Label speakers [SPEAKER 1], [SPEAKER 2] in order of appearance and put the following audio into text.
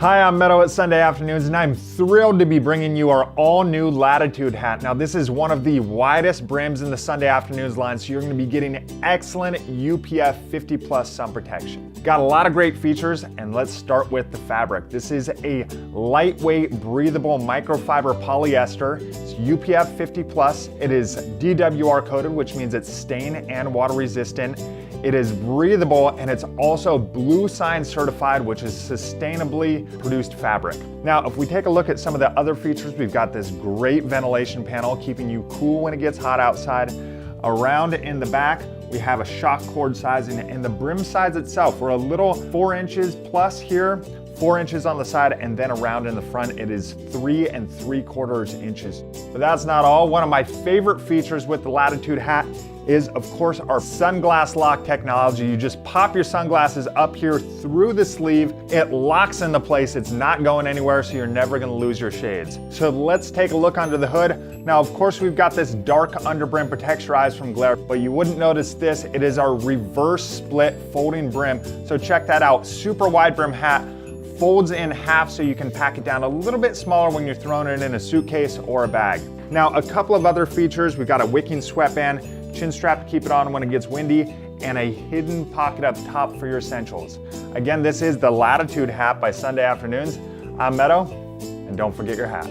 [SPEAKER 1] Hi, I'm Meadow at Sunday Afternoons, and I'm thrilled to be bringing you our all-new Latitude hat. Now, this is one of the widest brims in the Sunday Afternoons line, so you're going to be getting excellent UPF 50+ sun protection. Got a lot of great features, and let's start with the fabric. This is a lightweight, breathable microfiber polyester. It's UPF 50+. It is DWR coated, which means it's stain and water resistant. It is breathable, and it's also bluesign certified, which is sustainably produced fabric. Now, if we take a look at some of the other features, we've got this great ventilation panel keeping you cool when it gets hot outside. Around in the back, we have a shock cord sizing, and the brim size itself, we're a little 4 inches plus here, 4 inches on the side, and then around in the front, it is 3 3/4 inches. But that's not all. One of my favorite features with the Latitude hat is, of course, our Sunglass Lock technology. You just pop your sunglasses up here through the sleeve. It locks into place. It's not going anywhere, so you're never gonna lose your shades. So let's take a look under the hood. Now, of course, we've got this dark underbrim protects your eyes from glare, but you wouldn't notice this. It is our reverse split folding brim. So check that out. Super wide brim hat. Folds in half so you can pack it down a little bit smaller when you're throwing it in a suitcase or a bag. Now, a couple of other features. We've got a wicking sweatband, chin strap to keep it on when it gets windy, and a hidden pocket up top for your essentials. Again, this is the Latitude hat by Sunday Afternoons. I'm Meadow, and don't forget your hat.